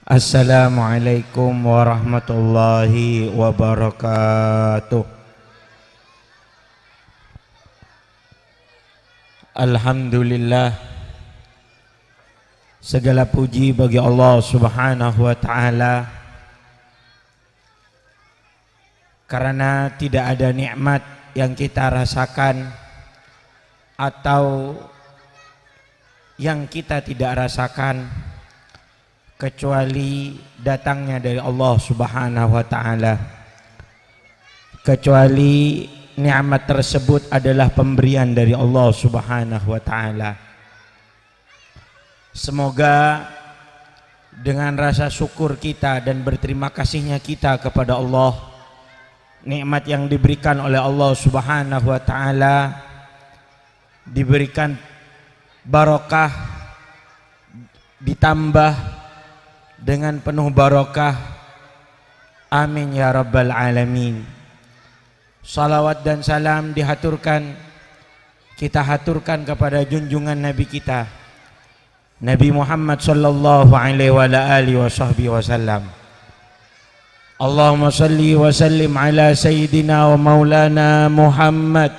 Assalamualaikum warahmatullahi wabarakatuh. Alhamdulillah, segala puji bagi Allah Subhanahu wa ta'ala, karena tidak ada nikmat yang kita rasakan atau yang kita tidak rasakan kecuali datangnya dari Allah Subhanahu wa ta'ala, kecuali nikmat tersebut adalah pemberian dari Allah Subhanahu wa ta'ala. Semoga dengan rasa syukur kita dan berterima kasihnya kita kepada Allah, nikmat yang diberikan oleh Allah Subhanahu wa ta'ala diberikan barokah, ditambah dengan penuh barokah. Amin ya rabbal alamin. Salawat dan salam kita haturkan kepada junjungan Nabi kita, Nabi Muhammad sallallahu alaihi wa alihi wasallam. Allahumma salli wa sallim ala sayyidina wa maulana Muhammad.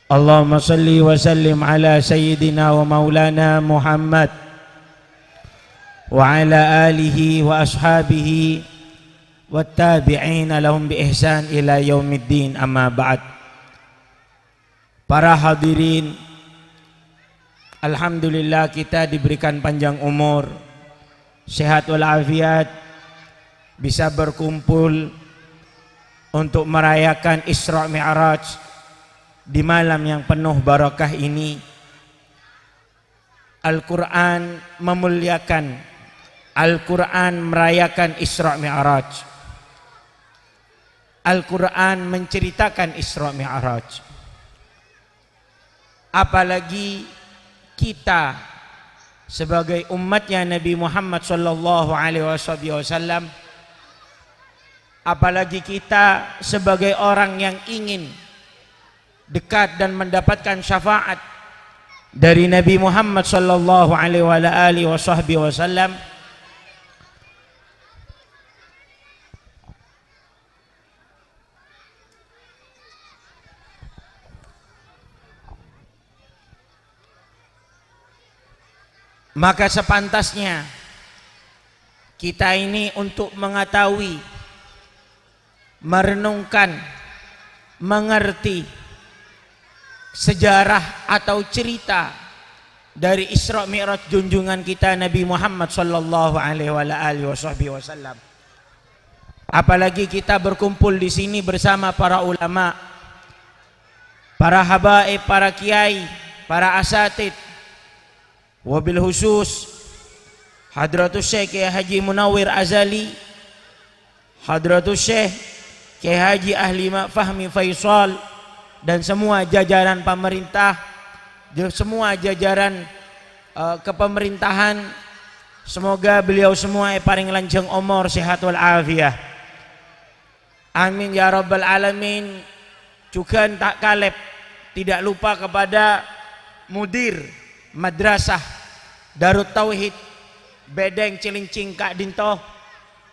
Allahumma salli wa sallim ala sayyidina wa maulana Muhammad wa ala alihi wa ashabihi wattabi'ina lahum bi ihsan ila yaumiddin, amma ba'd. Para hadirin, alhamdulillah kita diberikan panjang umur, sehat walafiat, bisa berkumpul untuk merayakan Isra Mi'raj di malam yang penuh barakah ini. Al-Quran memuliakan, Al-Quran merayakan Isra Mi'raj, Al-Quran menceritakan Isra Mi'raj. Apalagi kita sebagai umatnya Nabi Muhammad sallallahu alaihi wasallam, apalagi kita sebagai orang yang ingin dekat dan mendapatkan syafaat dari Nabi Muhammad sallallahu alaihi wasallam, maka sepantasnya kita ini untuk mengetahui, merenungkan, mengerti sejarah atau cerita dari Isra Mi'raj junjungan kita Nabi Muhammad sallallahu alaihi wasallam. Apalagi kita berkumpul di sini bersama para ulama, para habaib, para kiai, para asatid, wabil khusus Hadratus Syekh Kiai Haji Munawwir Azali, Hadratus Syekh Kiai Haji Ahli Fahmi Faisal, dan semua jajaran pemerintah, semua jajaran kepemerintahan. Semoga beliau semua paring lanjeng umur, sehat wal afiah. Amin ya rabbal alamin. Juga tak kalep tidak lupa kepada mudir Madrasah Darut Tauhid Bedeng Cilincing Kak Dinto,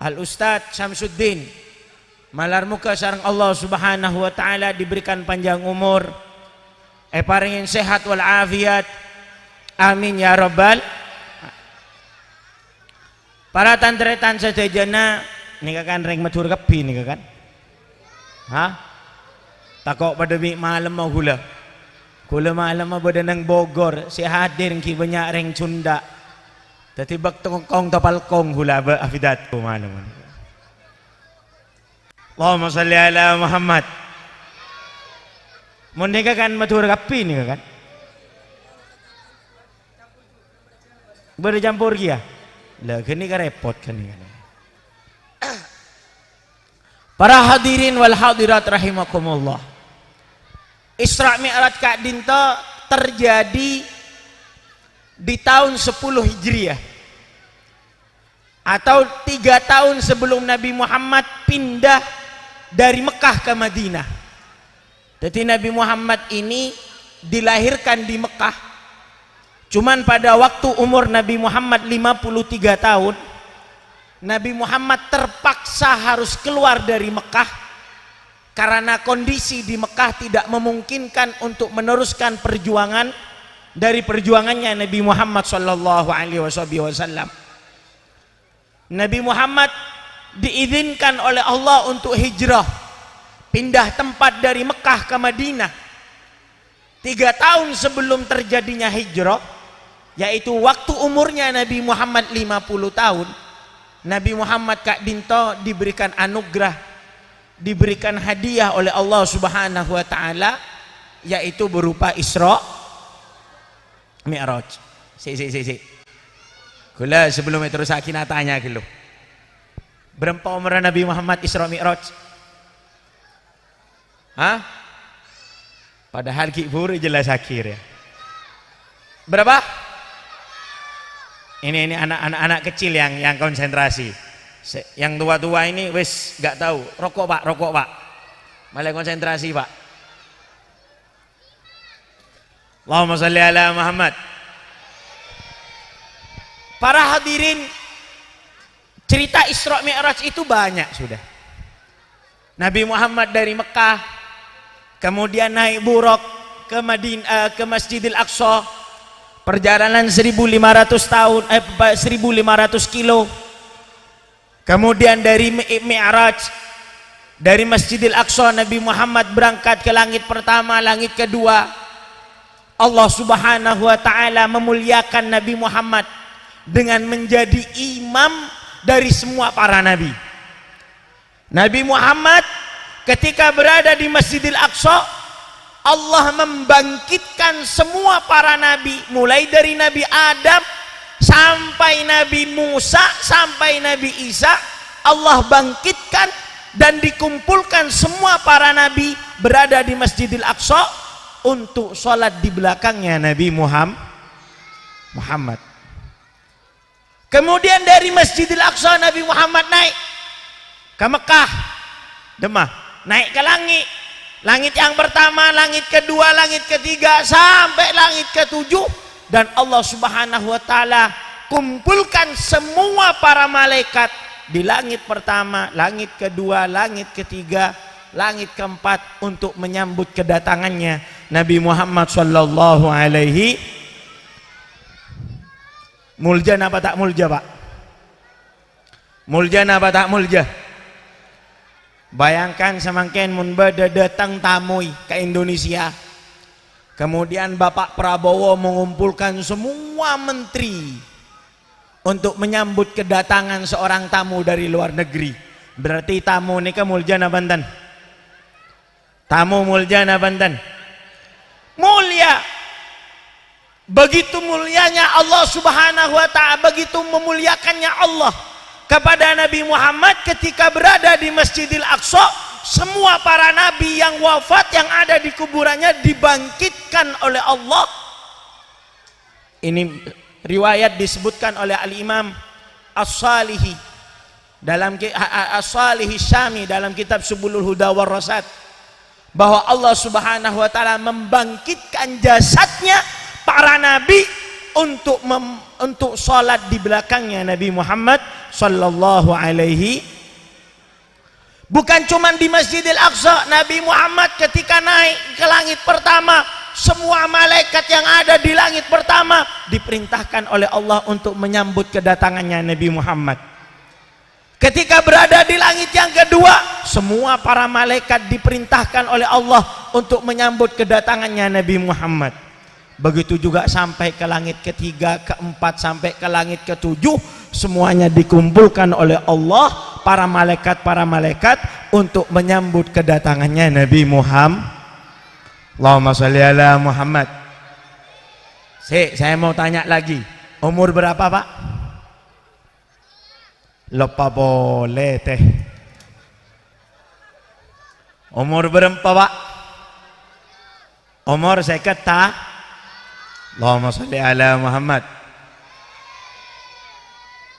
Al Ustadz Syamsuddin, malar muka sareng Allah Subhanahu wa ta'ala diberikan panjang umur, paringin sehat wal afiat. Amin ya rabbal. Para tantretan sedayana nika kan reng matur kepi nika kan. Hah? Takok pada malam mau gula. Kula malam mau badanang Bogor, si hadir ki banyak reng Sunda. Tatibak tongkong tapalkong hula ba afidat ko malam. Allahumma salli ala Muhammad. Mundika kan matur kapi ni kan. Bercampur kia. Lah kini ka repot kan ni kan. Para hadirin wal hadirat rahimakumullah. Isra Mi'raj Kak Dinto terjadi di tahun 10 Hijriah atau 3 tahun sebelum Nabi Muhammad pindah dari Mekah ke Madinah. Jadi Nabi Muhammad ini dilahirkan di Mekah, Cuman pada waktu umur Nabi Muhammad 53 tahun, Nabi Muhammad terpaksa harus keluar dari Mekah karena kondisi di Mekah tidak memungkinkan untuk meneruskan perjuangan dari perjuangannya Nabi Muhammad sallallahu alaihi wasallam. Nabi Muhammad diizinkan oleh Allah untuk hijrah, pindah tempat dari Mekah ke Madinah 3 tahun sebelum terjadinya hijrah, yaitu waktu umurnya Nabi Muhammad 50 tahun. Nabi Muhammad Kak Dinto diberikan anugerah, diberikan hadiah oleh Allah Subhanahu wa taala, yaitu berupa Isra Mi'raj. Si. Kula sebelum terus Sakina tanya gitu. Berapa umur Nabi Muhammad Isra Mi'raj? Hah? Padahal ki buru jelas akhir ya. Berapa? Ini anak-anak kecil yang konsentrasi. Yang tua-tua ini wis gak tahu. Rokok pak. Malah konsentrasi pak. Allahumma sholli ala Muhammad. Para hadirin, cerita Isra Mi'raj itu banyak sudah. Nabi Muhammad dari Mekah, kemudian naik buruk ke Madinah, ke Masjidil Aqsa, perjalanan 1500 tahun, 1500 kilo. Kemudian dari Mi'raj, dari Masjidil Aqsa Nabi Muhammad berangkat ke langit pertama, langit kedua. Allah Subhanahu wa taala memuliakan Nabi Muhammad dengan menjadi imam dari semua para nabi. Nabi Muhammad ketika berada di Masjidil Aqsa, Allah membangkitkan semua para nabi, mulai dari Nabi Adam sampai Nabi Musa sampai Nabi Isa. Allah bangkitkan dan dikumpulkan semua para nabi berada di Masjidil Aqsa untuk sholat di belakangnya Nabi Muhammad. Kemudian dari Masjidil Aqsa Nabi Muhammad naik ke Mekah, Demah, naik ke langit. Langit yang pertama, langit kedua, langit ketiga, sampai langit ketujuh. Dan Allah Subhanahu wa taala kumpulkan semua para malaikat di langit pertama, langit kedua, langit ketiga, langit keempat untuk menyambut kedatangannya Nabi Muhammad sallallahu alaihi. Mulja apa tak mulja pak? Mulja apa tak mulja? Bayangkan semangken mun bada datang tamu ke Indonesia, kemudian Bapak Prabowo mengumpulkan semua menteri untuk menyambut kedatangan seorang tamu dari luar negeri. Berarti tamu ini ke muljana banten. Tamu muljana banten. Mulia. Begitu mulianya Allah Subhanahu wa taala, begitu memuliakannya Allah kepada Nabi Muhammad ketika berada di Masjidil Aqsa. Semua para nabi yang wafat yang ada di kuburannya dibangkitkan oleh Allah. Ini riwayat disebutkan oleh Al-Imam As-Salihi dalam As-Salihi Syami dalam kitab Subulul Huda war Rasyad, bahwa Allah Subhanahu wa taala membangkitkan jasadnya para nabi untuk salat di belakangnya Nabi Muhammad sallallahu alaihi. Bukan cuma di Masjidil Aqsa, Nabi Muhammad ketika naik ke langit pertama, semua malaikat yang ada di langit pertama diperintahkan oleh Allah untuk menyambut kedatangannya Nabi Muhammad. Ketika berada di langit yang kedua, semua para malaikat diperintahkan oleh Allah untuk menyambut kedatangannya Nabi Muhammad. Begitu juga sampai ke langit ketiga, keempat, sampai ke langit ketujuh, semuanya dikumpulkan oleh Allah, para malaikat untuk menyambut kedatangannya Nabi Muhammad. Allahumma sholli ala Muhammad. Saya mau tanya lagi, umur berapa pak? Lupa boleh teh. Umur berapa pak? Umur saya kata. Allahumma sholli ala Muhammad.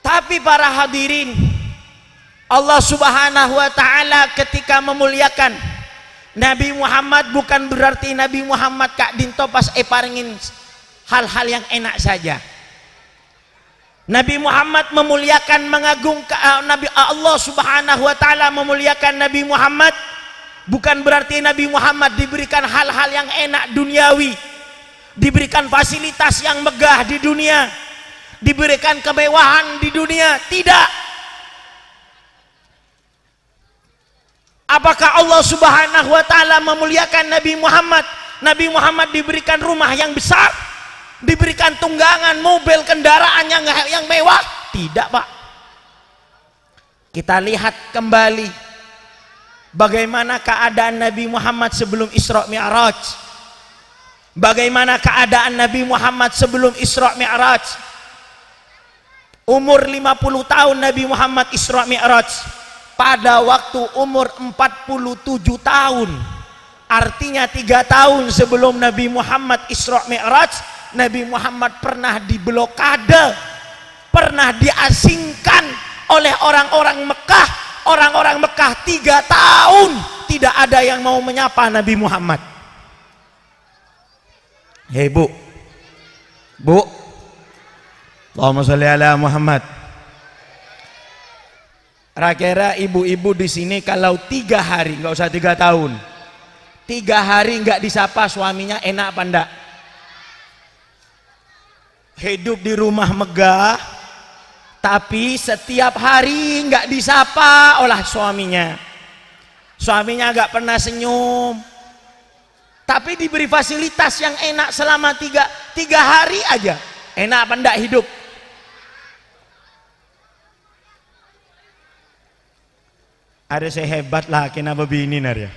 Tapi para hadirin, Allah Subhanahu wa taala ketika memuliakan Nabi Muhammad bukan berarti Nabi Muhammad Kak Dinto pas paringin hal-hal yang enak saja. Nabi Muhammad memuliakan, mengagungkan Nabi, Allah Subhanahu wa taala memuliakan Nabi Muhammad bukan berarti Nabi Muhammad diberikan hal-hal yang enak duniawi, diberikan fasilitas yang megah di dunia, diberikan kemewahan di dunia. Tidak. Apakah Allah Subhanahu wa taala memuliakan Nabi Muhammad? Nabi Muhammad diberikan rumah yang besar, diberikan tunggangan, mobil, kendaraan yang mewah? Tidak, Pak. Kita lihat kembali bagaimana keadaan Nabi Muhammad sebelum Isra Mi'raj. Bagaimana keadaan Nabi Muhammad sebelum Isra Mi'raj. Umur 50 tahun Nabi Muhammad Isra Mi'raj. Pada waktu umur 47 tahun, artinya 3 tahun sebelum Nabi Muhammad Isra Mi'raj, Nabi Muhammad pernah diblokade, pernah diasingkan oleh orang-orang Mekah. Orang-orang Mekah 3 tahun tidak ada yang mau menyapa Nabi Muhammad. Hei Bu, Allahumma sholli ala Muhammad. Kira-kira ibu-ibu di sini kalau 3 hari, nggak usah 3 tahun, 3 hari nggak disapa suaminya, enak apa enggak? Hidup di rumah megah, tapi setiap hari nggak disapa oleh suaminya. Suaminya nggak pernah senyum, tapi diberi fasilitas yang enak selama 3 hari aja. Enak apa enggak hidup? Ada saya hebat lah, kenapa bini nar ya?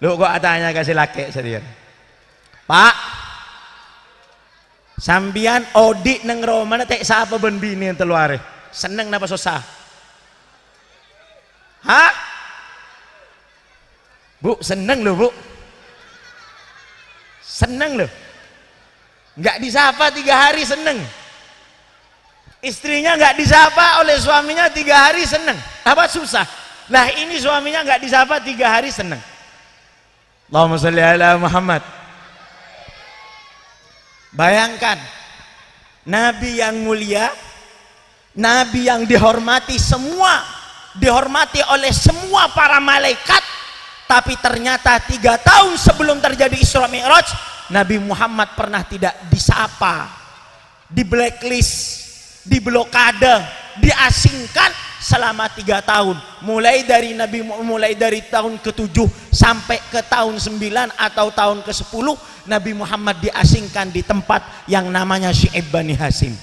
Lu kok tanya kasih laki serius? Pak, sambian odik neng Roma tek siapa ben bini yang teluare? Seneng napa susah? Hah? Bu, seneng lo Bu? Seneng lo? Nggak disapa 3 hari seneng. Istrinya nggak disapa oleh suaminya 3 hari seneng. Apa susah? Nah ini suaminya nggak disapa 3 hari seneng. Allahumma sholli ala Muhammad. Bayangkan, Nabi yang mulia, Nabi yang dihormati semua, dihormati oleh semua para malaikat, tapi ternyata 3 tahun sebelum terjadi Isra Mi'raj, Nabi Muhammad pernah tidak disapa, di blacklist, di blokade, diasingkan selama 3 tahun. Mulai dari tahun ke-7 sampai ke tahun 9 atau tahun ke-10, Nabi Muhammad diasingkan di tempat yang namanya Syi'ib Bani Hasim.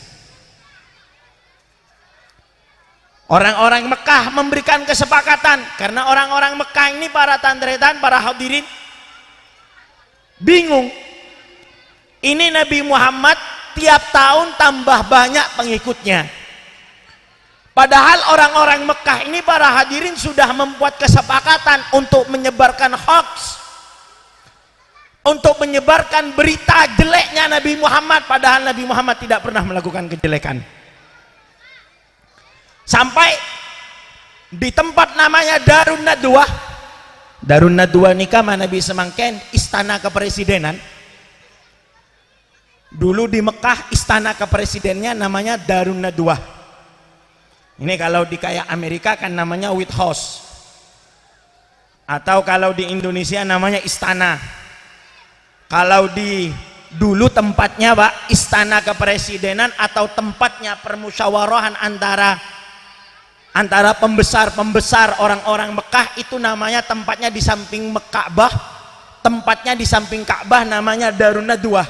Orang-orang Mekah memberikan kesepakatan, karena orang-orang Mekah ini para tantretan, para hadirin bingung. Ini Nabi Muhammad tiap tahun tambah banyak pengikutnya. Padahal orang-orang Mekah ini para hadirin sudah membuat kesepakatan untuk menyebarkan hoax, untuk menyebarkan berita jeleknya Nabi Muhammad, padahal Nabi Muhammad tidak pernah melakukan kejelekan. Sampai di tempat namanya Darun Nadwah. Darun Nadwah nikah mana Nabi semangken istana kepresidenan. Dulu di Mekah istana kepresidennya namanya Darun Nadwah. Ini kalau di kayak Amerika kan namanya White House, atau kalau di Indonesia namanya istana. Kalau di dulu tempatnya Pak, istana kepresidenan atau tempatnya permusyawarohan antara pembesar-pembesar orang-orang Mekah, itu namanya tempatnya di samping Ka'bah, tempatnya di samping Ka'bah namanya Darun Nadwah.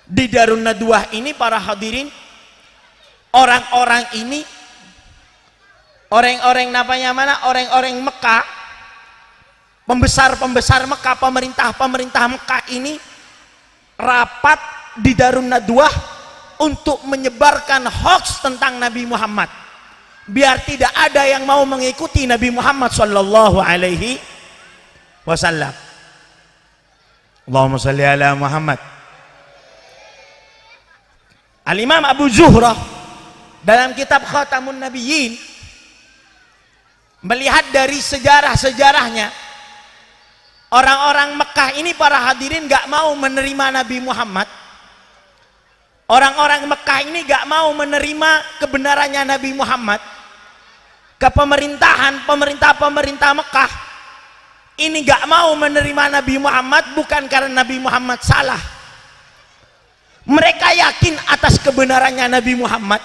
Di Darun Nadwah ini para hadirin, orang-orang ini, orang-orang namanya mana? Orang-orang Mekah, pembesar-pembesar Mekah, pemerintah Mekah ini rapat di Darun Nadwah untuk menyebarkan hoax tentang Nabi Muhammad, biar tidak ada yang mau mengikuti Nabi Muhammad sallallahu alaihi wasallam. Allahumma shalli ala Muhammad. Al-Imam Abu Zuhrah dalam kitab Khatamun Nabiyyin melihat dari sejarah-sejarahnya, orang-orang Mekah ini para hadirin gak mau menerima Nabi Muhammad Orang-orang Mekah ini gak mau menerima kebenarannya Nabi Muhammad. Pemerintah Mekah ini gak mau menerima Nabi Muhammad bukan karena Nabi Muhammad salah. Mereka yakin atas kebenarannya Nabi Muhammad.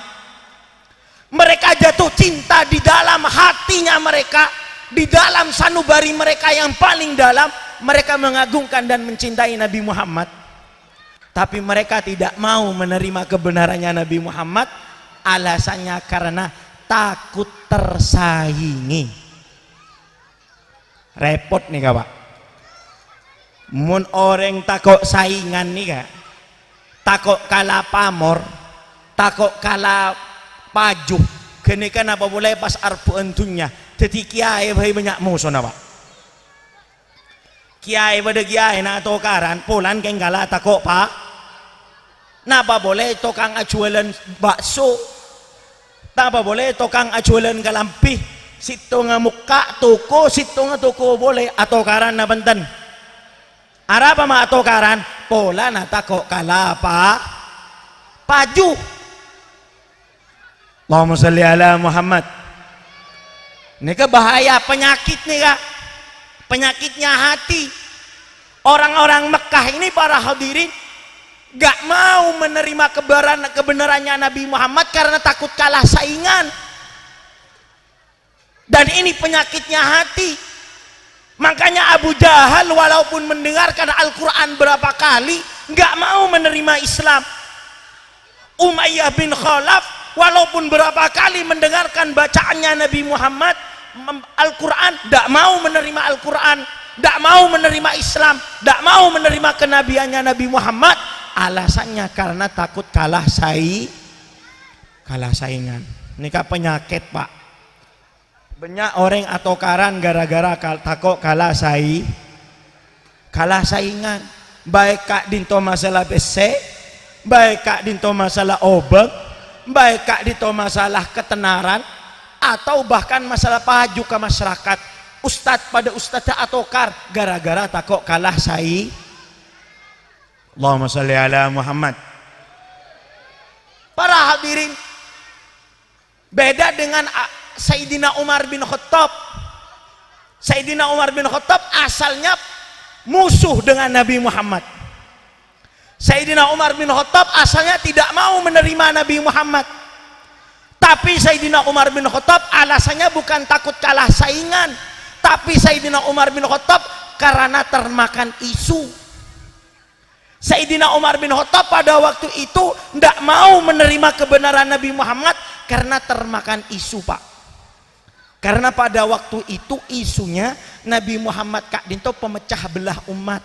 Mereka jatuh cinta di dalam hatinya mereka, di dalam sanubari mereka yang paling dalam. Mereka mengagungkan dan mencintai Nabi Muhammad. Tapi mereka tidak mau menerima kebenarannya Nabi Muhammad. Alasannya karena takut tersaingi. Repot nih Pak. Mun orang takut saingan nih Kak. Takut kalah pamor, takut kalah pajuh. Kini kan apa boleh pas arpu entunya. Jadi kiai banyak musuh Pak. Kiai pada kiai nak tokaran, polan kenggala takut Pak. Napa boleh tukang ajualan bakso, napa boleh tukang ajualan galampih, situ ngamuka toko, situ ngatoko boleh atau karan na benten. Ara apa ma atau karan? Pola nata kok kalapa, paju. Allahumma sholli ala Muhammad. Ini ke bahaya penyakit nih Kak, penyakitnya hati. Orang-orang Mekah ini para hadirin gak mau menerima kebenarannya Nabi Muhammad karena takut kalah saingan. Dan ini penyakitnya hati. Makanya Abu Jahal walaupun mendengarkan Al-Quran berapa kali gak mau menerima Islam. Umayyah bin Khalaf walaupun berapa kali mendengarkan bacaannya Nabi Muhammad Al-Quran, gak mau menerima Al-Quran, gak mau menerima Islam, gak mau menerima kenabiannya Nabi Muhammad. Alasannya karena takut kalah saingan. Ini kan penyakit Pak. Banyak orang atau karan gara-gara takut kalah saingan. Baik Kak dinto masalah PC, baik Kak dinto masalah obat, baik Kak dinto masalah ketenaran, atau bahkan masalah paju ke masyarakat. Ustadz pada ustadz atau kar gara-gara takut kalah saingan. Allahumma sholli ala Muhammad. Para hadirin, beda dengan Sayyidina Umar bin Khattab. Sayyidina Umar bin Khattab asalnya musuh dengan Nabi Muhammad. Sayyidina Umar bin Khattab asalnya tidak mau menerima Nabi Muhammad. Tapi Sayyidina Umar bin Khattab alasannya bukan takut kalah saingan, tapi Sayyidina Umar bin Khattab karena termakan isu. Sayyidina Umar bin Khattab pada waktu itu tidak mau menerima kebenaran Nabi Muhammad karena termakan isu Pak. Karena pada waktu itu isunya Nabi Muhammad Kak Dinto pemecah belah umat.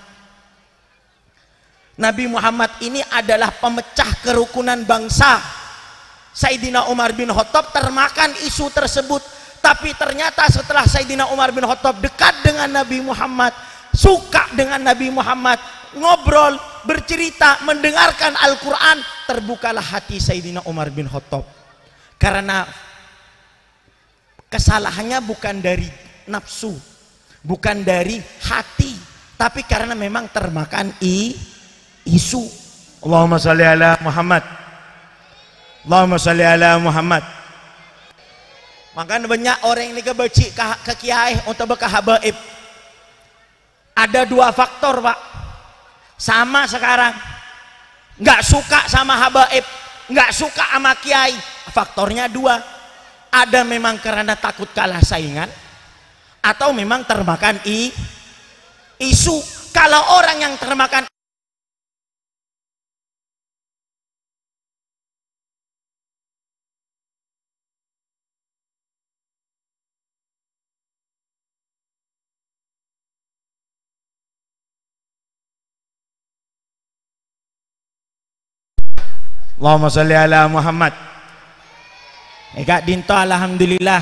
Nabi Muhammad ini adalah pemecah kerukunan bangsa. Sayyidina Umar bin Khattab termakan isu tersebut. Tapi ternyata setelah Sayyidina Umar bin Khattab dekat dengan Nabi Muhammad, suka dengan Nabi Muhammad, ngobrol, bercerita, mendengarkan Al-Quran, terbukalah hati Sayyidina Umar bin Khattab. Karena kesalahannya bukan dari nafsu, bukan dari hati, tapi karena memang termakan isu. Allahumma sholli ala Muhammad. Allahumma sholli ala Muhammad. Makanya banyak orang ini kebaci ke kiai untuk berkahabaib. Ada dua faktor Pak. Sama sekarang nggak suka sama habaib, nggak suka sama kiai. Faktornya dua, ada memang karena takut kalah saingan, atau memang termakan isu. Kalau orang yang termakan Allahumma sholli ala Muhammad. Kak Dinto alhamdulillah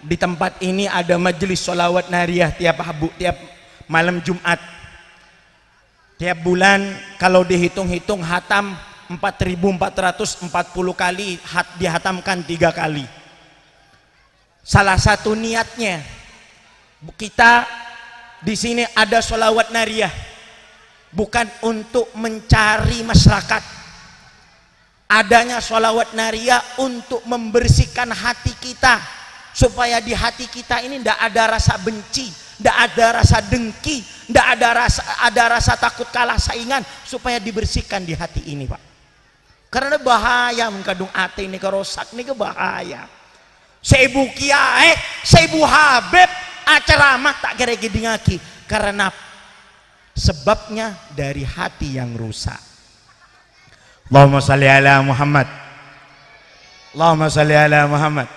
di tempat ini ada majelis sholawat nariyah tiap malam Jumat. Tiap bulan kalau dihitung-hitung hatam 4.440 kali, dihatamkan 3 kali. Salah satu niatnya kita di sini ada sholawat nariyah bukan untuk mencari masyarakat, adanya sholawat nariyah untuk membersihkan hati kita, supaya di hati kita ini tidak ada rasa benci, tidak ada rasa dengki, tidak ada rasa takut kalah saingan, supaya dibersihkan di hati ini, Pak. Karena bahaya mengkandung hati ini kerosak ini, bahaya. Seibu kiai, seibu habib ceramah tak kira ngaki, karena sebabnya dari hati yang rusak. Allahumma salli ala Muhammad. Allahumma salli ala Muhammad.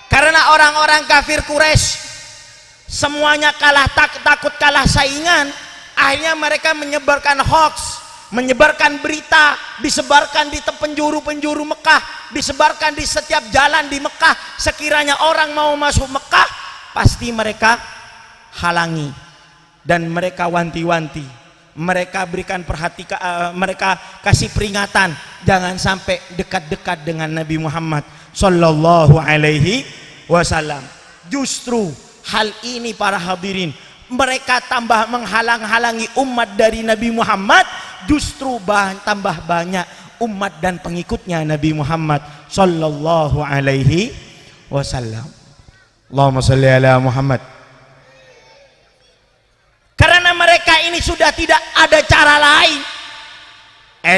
Karena orang-orang kafir Quraisy semuanya takut kalah saingan, akhirnya mereka menyebarkan hoax, menyebarkan berita, disebarkan di penjuru-penjuru Mekah, disebarkan di setiap jalan di Mekah. Sekiranya orang mau masuk Mekah, pasti mereka halangi dan mereka wanti-wanti. Mereka berikan mereka kasih peringatan, jangan sampai dekat-dekat dengan Nabi Muhammad sallallahu alaihi wasallam. Justru hal ini para hadirin, mereka tambah menghalang-halangi umat dari Nabi Muhammad, justru tambah banyak umat dan pengikutnya Nabi Muhammad sallallahu alaihi wasallam. Allahumma shalli ala Muhammad. Karena mereka ini sudah tidak ada cara lain.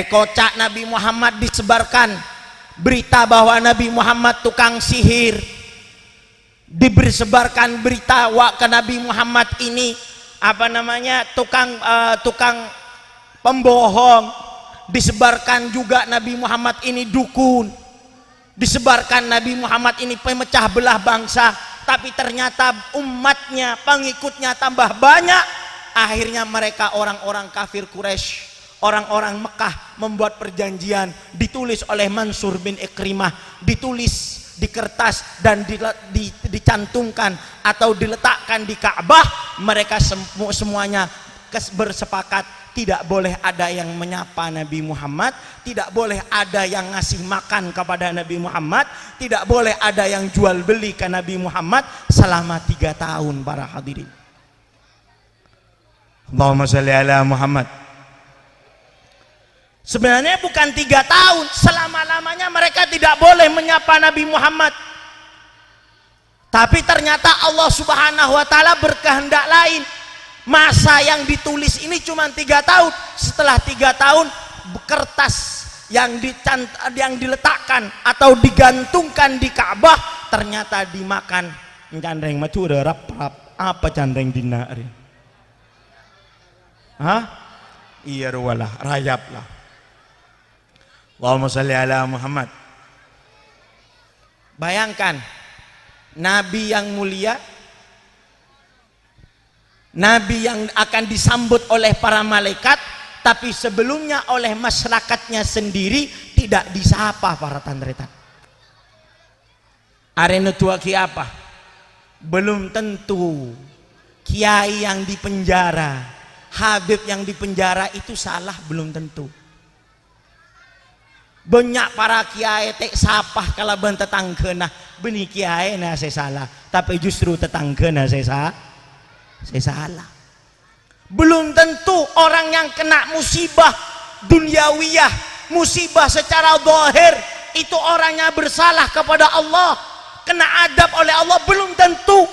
Kocak Nabi Muhammad disebarkan berita bahwa Nabi Muhammad tukang sihir, disebarkan berita ke Nabi Muhammad ini tukang pembohong, disebarkan juga Nabi Muhammad ini dukun, disebarkan Nabi Muhammad ini pemecah belah bangsa. Tapi ternyata umatnya, pengikutnya tambah banyak. Akhirnya mereka orang-orang kafir Quraisy, orang-orang Mekah membuat perjanjian, ditulis oleh Mansur bin Ikrimah, ditulis di kertas dan dicantumkan atau diletakkan di Ka'bah. Mereka semuanya bersepakat tidak boleh ada yang menyapa Nabi Muhammad, tidak boleh ada yang ngasih makan kepada Nabi Muhammad, tidak boleh ada yang jual beli ke Nabi Muhammad selama 3 tahun para hadirin. Allahumma shalli ala Muhammad. Sebenarnya bukan 3 tahun, selama-lamanya mereka tidak boleh menyapa Nabi Muhammad. Tapi ternyata Allah Subhanahu wa taala berkehendak lain. Masa yang ditulis ini cuma 3 tahun. Setelah 3 tahun, kertas yang diletakkan atau digantungkan di Ka'bah ternyata dimakan. Candreng macu udah rap apa candreng dinari? Hah? Iya ruwalah, rayaplah. Allahumma shalli ala Muhammad. Bayangkan Nabi yang mulia, Nabi yang akan disambut oleh para malaikat, tapi sebelumnya oleh masyarakatnya sendiri tidak disapa para tandretan. Arena tua ki apa? Belum tentu kiai yang dipenjara, habib yang dipenjara itu salah, belum tentu. Banyak para kiai tek sapah kalau ben tetanggena benih kiai nah saya salah, tapi justru tetanggena saya salah. Belum tentu orang yang kena musibah duniawiyah, musibah secara zahir itu orangnya bersalah kepada Allah, kena adab oleh Allah, belum tentu.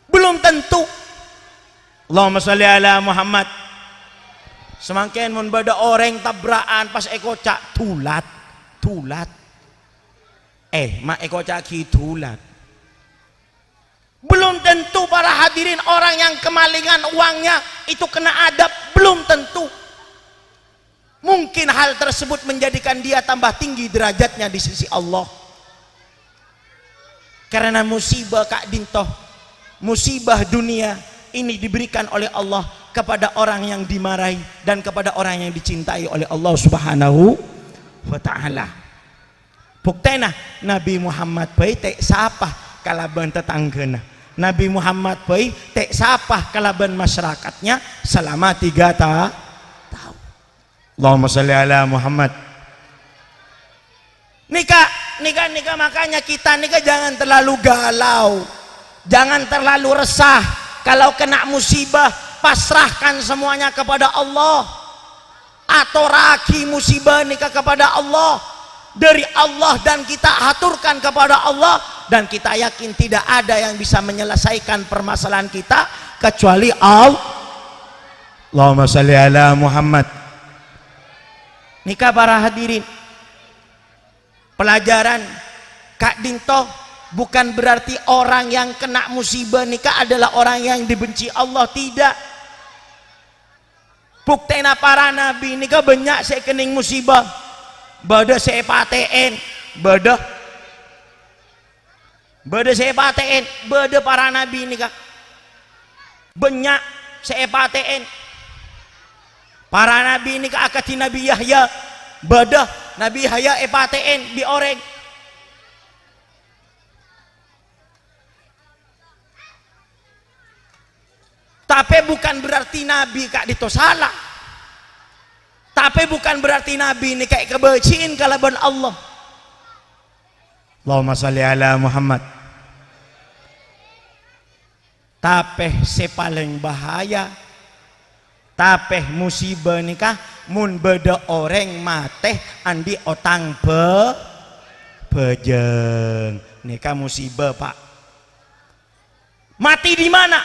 Belum tentu. Allahumma sholli ala Muhammad. Semakin mun bada orang tabrakan pas ekocak tulat. Mak ekocak ki tulat. Belum tentu para hadirin orang yang kemalingan uangnya itu kena adab, belum tentu. Mungkin hal tersebut menjadikan dia tambah tinggi derajatnya di sisi Allah. Karena musibah Kak Dintoh, musibah dunia ini diberikan oleh Allah kepada orang yang dimarahi dan kepada orang yang dicintai oleh Allah Subhanahu wa taala. Buktena Nabi Muhammad bae tek sapah kalaban tetanggana. Nabi Muhammad bae tek sapah kalaban masyarakatnya selama 3 tahun. Allahumma shalli ala Muhammad. Nikah makanya kita nikah jangan terlalu galau, jangan terlalu resah. Kalau kena musibah, pasrahkan semuanya kepada Allah. atoraki musibah nikah kepada Allah, dari Allah, dan kita haturkan kepada Allah, dan kita yakin tidak ada yang bisa menyelesaikan permasalahan kita kecuali Allah. Allahumma shalli ala Muhammad. Nikah para hadirin, pelajaran Kak Dinto, bukan berarti orang yang kena musibah nikah adalah orang yang dibenci Allah, tidak. Buktena para nabi nikah banyak saya kening musibah, bada saya paten, bada saya paten, bada para nabi nikah banyak saya paten. Para nabi nikah akati Nabi Yahya, bada Nabi Yahya paten di oreng. Tapi bukan berarti Nabi kak dito salah. Tapi bukan berarti Nabi ini kayak kebencian kalaban Allah. Allahumma shalli ala Muhammad. Tapi sepaling bahaya, tapi musibah nikah mun beda orang mate andi otang bejeng nikah musibah pak. Mati di mana?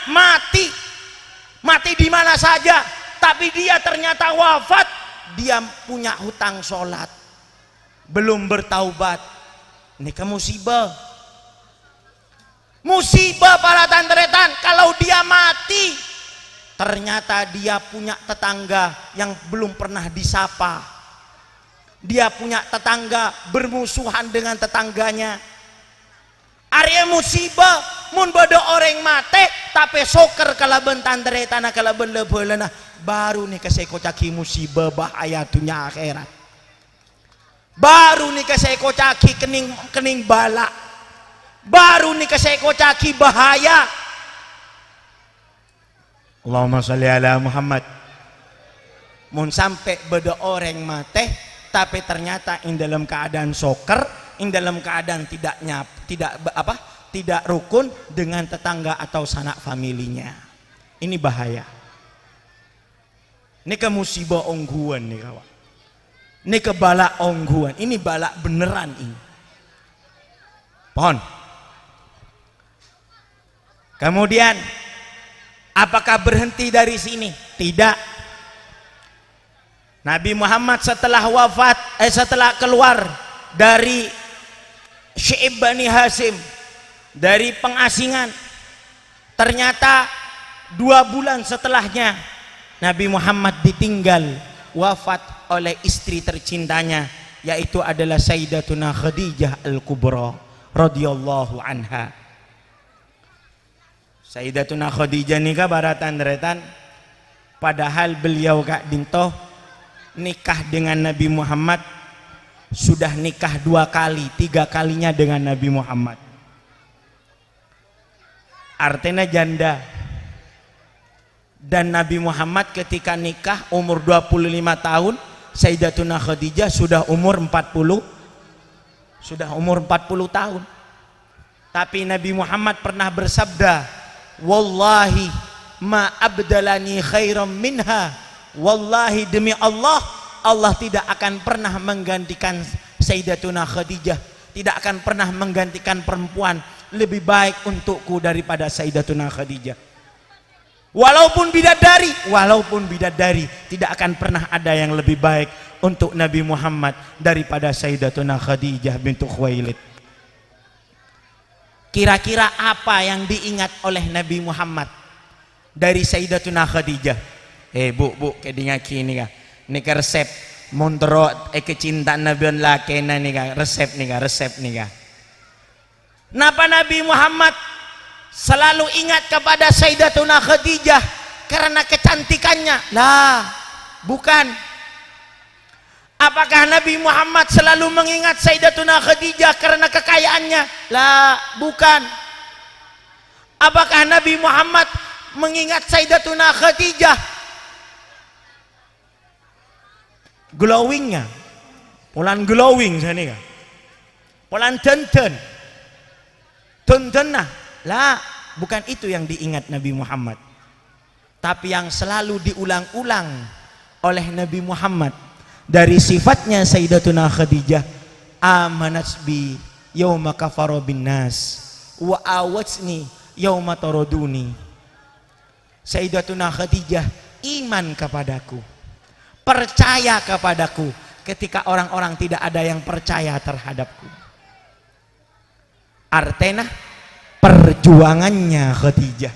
Mati di mana saja, tapi dia ternyata wafat, dia punya hutang sholat, belum bertaubat, nikah musibah. Musibah para tantretan, kalau dia mati, ternyata dia punya tetangga yang belum pernah disapa, dia punya tetangga bermusuhan dengan tetangganya. Arya musibah mun bodo orang mate tapi soker kalaban tandre tanah kalaban lebolana baru nih kasih kocaki musibah bahaya dunia akhirat, baru nih kasih kocaki kening bala, baru nih kasih kocaki bahaya. Allahumma shalli ala Muhammad. Mun sampai bodo orang mate tapi ternyata in dalam keadaan soker, in dalam keadaan tidak rukun dengan tetangga atau sanak familinya. Ini bahaya. Ini ke musibah ongguan nih kawan. Ini ke bala ongguan. Ini bala beneran ini. Pohon. Kemudian apakah berhenti dari sini? Tidak. Nabi Muhammad setelah wafat, setelah keluar dari Syi'ib Bani Hasim, dari pengasingan, ternyata 2 bulan setelahnya Nabi Muhammad ditinggal wafat oleh istri tercintanya, yaitu adalah Sayyidatuna Khadijah Al-Kubra radhiyallahu anha. Sayyidatuna Khadijah nikah baratan retan, padahal beliau Kak Dinto nikah dengan Nabi Muhammad sudah nikah 2 kali, 3 kalinya dengan Nabi Muhammad. Artinya janda. Dan Nabi Muhammad ketika nikah umur 25 tahun, Sayyidatuna Khadijah sudah umur 40 tahun. Tapi Nabi Muhammad pernah bersabda, wallahi ma abdalani khairam minha, wallahi demi Allah, Allah tidak akan pernah menggantikan Sayyidatuna Khadijah, tidak akan pernah menggantikan perempuan lebih baik untukku daripada Sayyidatuna Khadijah. Walaupun bidadari tidak akan pernah ada yang lebih baik untuk Nabi Muhammad daripada Sayyidatuna Khadijah bintu Khuwailid. Kira-kira apa yang diingat oleh Nabi Muhammad dari Sayyidatuna Khadijah? Bu kedinga kini kah? Nih resep montro kecintaan Nabi laki nih resep nih. Napa Nabi Muhammad selalu ingat kepada Sayyidatuna Khadijah karena kecantikannya? Lah, bukan. Apakah Nabi Muhammad selalu mengingat Sayyidatuna Khadijah karena kekayaannya? Lah, bukan. Apakah Nabi Muhammad mengingat Sayyidatuna Khadijah glowingnya? Pulan glowing sana kan? Pulan tonton nah. Lah, bukan itu yang diingat Nabi Muhammad. Tapi yang selalu diulang-ulang oleh Nabi Muhammad Dari sifatnya Sayyidatuna Khadijah, amanat bi yauma kafara bin nas wa awatsni yauma taraduni. Sayyidatuna Khadijah iman kepadaku, percaya kepadaku ketika orang-orang tidak ada yang percaya terhadapku. Artena perjuangannya Khadijah,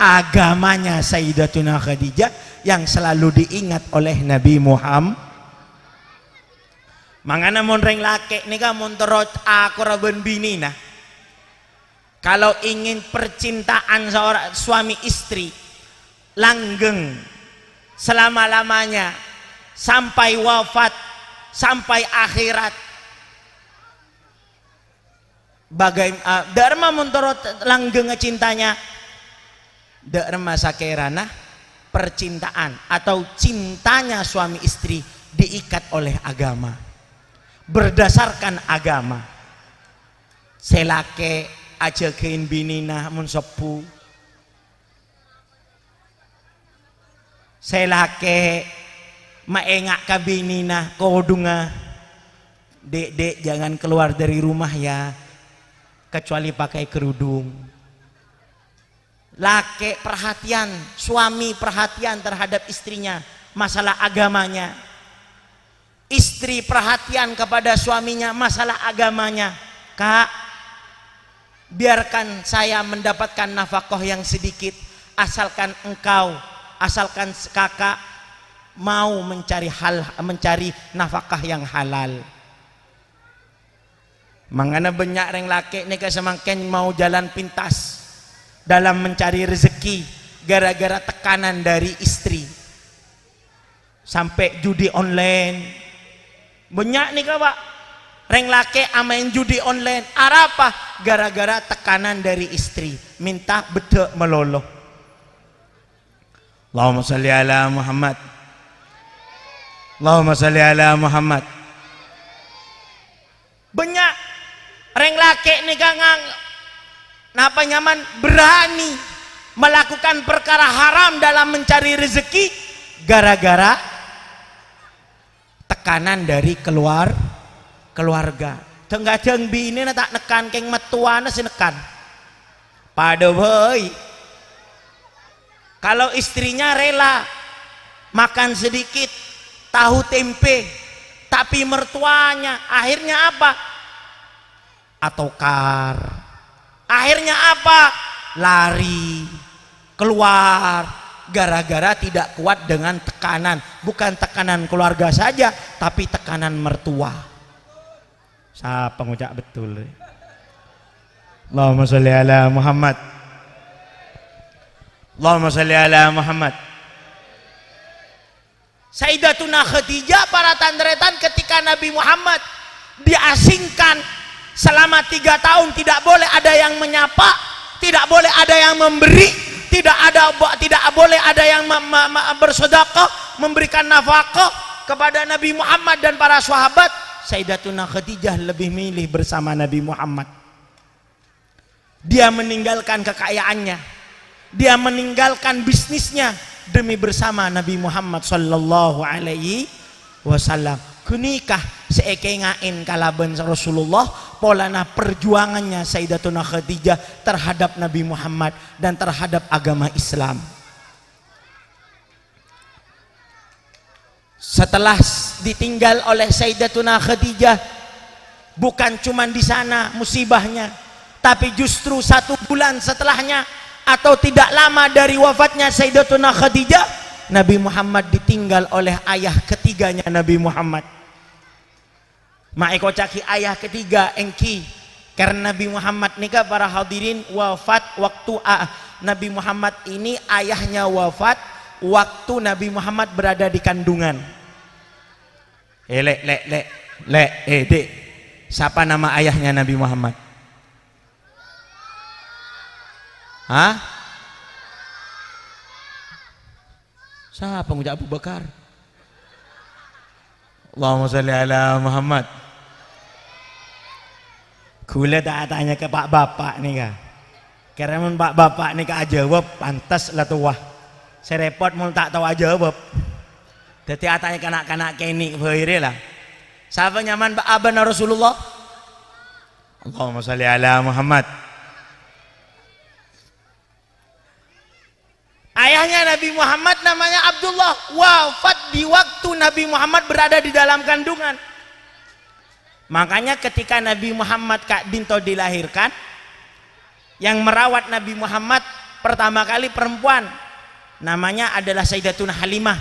agamanya Sayyidatuna Khadijah yang selalu diingat oleh Nabi Muhammad. Mangana mon reng laki nika mon terot aku raben bini nah. Kalau ingin percintaan seorang suami istri langgeng selama-lamanya sampai wafat, sampai akhirat, bagaimana dharma mentorot langgeng cintanya, dharma sakerana percintaan atau cintanya suami istri diikat oleh agama, berdasarkan agama. Selake ajakein binina mun sepu, selake maengak kabinina kodunga, dek jangan keluar dari rumah ya kecuali pakai kerudung. Laki perhatian, suami perhatian terhadap istrinya, masalah agamanya. Istri perhatian kepada suaminya, masalah agamanya. Kak, biarkan saya mendapatkan nafkah yang sedikit, asalkan engkau, asalkan kakak mau mencari nafkah yang halal. Mangana banyak reng laki nika semakin mau jalan pintas dalam mencari rezeki gara-gara tekanan dari istri, sampai judi online. Banyak nika pak reng laki amain judi online, apa? Gara-gara tekanan dari istri, minta bedek meloloh. Allahumma salli ala Muhammad, Allahumma salli ala Muhammad. Banyak reng laki nih gangang napa nyaman berani melakukan perkara haram dalam mencari rezeki gara-gara tekanan dari keluarga. Tenggajeng bini na tak nekan keng metuana sinekan. Pada boy, kalau istrinya rela makan sedikit tahu tempe, tapi mertuanya akhirnya apa? Atokar. Akhirnya apa? Lari keluar gara-gara tidak kuat dengan tekanan, bukan tekanan keluarga saja tapi tekanan mertua. Siapa ngucap betul? Allahumma sholli ala Muhammad, Allahumma sholli ala Muhammad. Sayyidatuna Khadijah para tandretan ketika Nabi Muhammad diasingkan selama 3 tahun, tidak boleh ada yang menyapa, tidak boleh ada yang memberi, tidak boleh ada yang bersedekah, memberikan nafkah kepada Nabi Muhammad dan para sahabat. Sayyidatuna Khadijah lebih milih bersama Nabi Muhammad. Dia meninggalkan kekayaannya, dia meninggalkan bisnisnya demi bersama Nabi Muhammad sallallahu alaihi wasallam. Kunikah seekengain kalaban Rasulullah polana perjuangannya Sayyidatuna Khadijah terhadap Nabi Muhammad dan terhadap agama Islam. Setelah ditinggal oleh Sayyidatuna Khadijah, bukan cuma di sana musibahnya, tapi justru 1 bulan setelahnya atau tidak lama dari wafatnya Sayyidatuna Khadijah, Nabi Muhammad ditinggal oleh ayah ketiganya Nabi Muhammad. Maiko caki ayah ketiga engki, karena Nabi Muhammad nikah para hadirin wafat waktu Nabi Muhammad ini ayahnya wafat waktu Nabi Muhammad berada di kandungan. Dek, siapa nama ayahnya Nabi Muhammad? Hah? Siapa ngucap Abu Bakar? Allahumma sholli ala Muhammad. Kula tak tanya ke Pak Bapak nih kah? Karena Pak Bapak nih kah jawab pantas lah tuah. Saya repot mau tak tahu jawab. Dadi atane kanak-kanak kene beire lah. Sapa nyaman abana Rasulullah? Allahumma sholli ala Muhammad. Ayahnya Nabi Muhammad namanya Abdullah, wafat di waktu Nabi Muhammad berada di dalam kandungan. Makanya ketika Nabi Muhammad Kak Dinto dilahirkan, yang merawat Nabi Muhammad pertama kali perempuan, namanya adalah Sayyidatuna Halimah.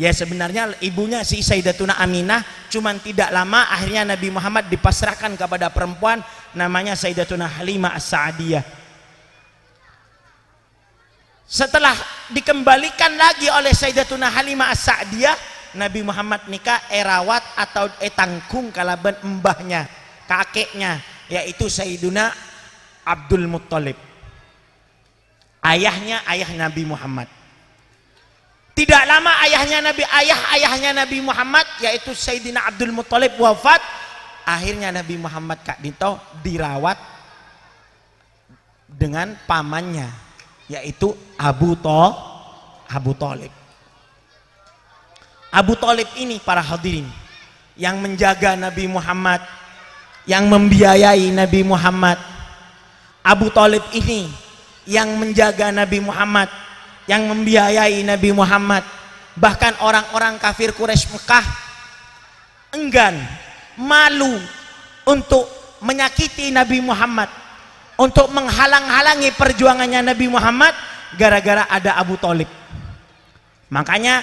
Ya sebenarnya ibunya si Sayyidatuna Aminah, cuman tidak lama akhirnya Nabi Muhammad dipasrahkan kepada perempuan namanya Sayyidatuna Halimah As-Sa'diyah. Setelah dikembalikan lagi oleh Sayyidatuna Halimah As-Sa'diyah, Nabi Muhammad nikah erawat atau tangkung kalaban mbahnya, kakeknya, yaitu Sayyiduna Abdul Muttalib, ayah Nabi Muhammad. Tidak lama ayahnya Nabi Muhammad yaitu Sayyidina Abdul Muttalib wafat. Akhirnya Nabi Muhammad Kak Dito dirawat dengan pamannya yaitu Abu Thalib. Abu Thalib ini para hadirin yang menjaga Nabi Muhammad, yang membiayai Nabi Muhammad. Abu Thalib ini yang menjaga Nabi Muhammad, yang membiayai Nabi Muhammad. Bahkan orang-orang kafir Quraisy Mekah enggan, malu untuk menyakiti Nabi Muhammad, untuk menghalang-halangi perjuangannya Nabi Muhammad gara-gara ada Abu Thalib. Makanya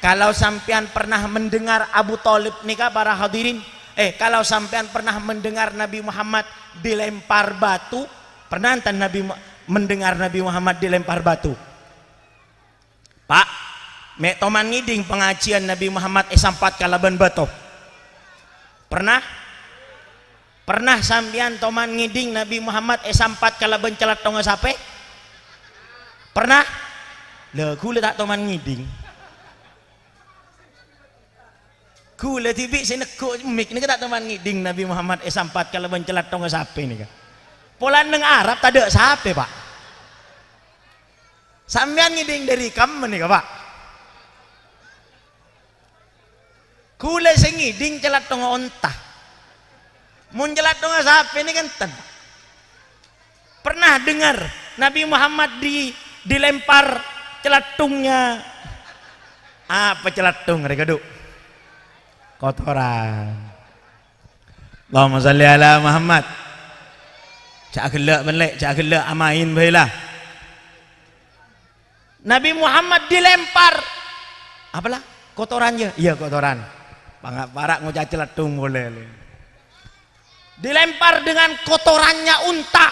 kalau sampean pernah mendengar Abu Thalib nikah para hadirin, kalau sampean pernah mendengar Nabi Muhammad dilempar batu, pernah enten mendengar Nabi Muhammad dilempar batu? Pak, mek toman ngiding pengajian Nabi Muhammad sampat kalaban batu. Pernah? Pernah sampean toman ngiding Nabi Muhammad sampat kalaban celat tonga sape? Pernah? Lah kula tak toman ngiding. Kula tibi sinekuk mik ni tak toman ngiding Nabi Muhammad sampat kalaban celat tonga sape ni ka. Pola neng Arab tak ada sape, Pak. Sampean ngiding dari kamu nih Pak. Kula sing ngiding celat tonga onta. Mun celat tonga sape ini kan ten. Pernah dengar Nabi Muhammad dilempar celatungnya apa celatung mereka duk? Kotoran. Allahumma sholli ala Muhammad. Cak gelak belek, cak gelak amain baiklah. Nabi Muhammad dilempar apalah kotorannya? Iya kotoran. Bangak parak ngocak celatung boleh. Dilempar dengan kotorannya unta.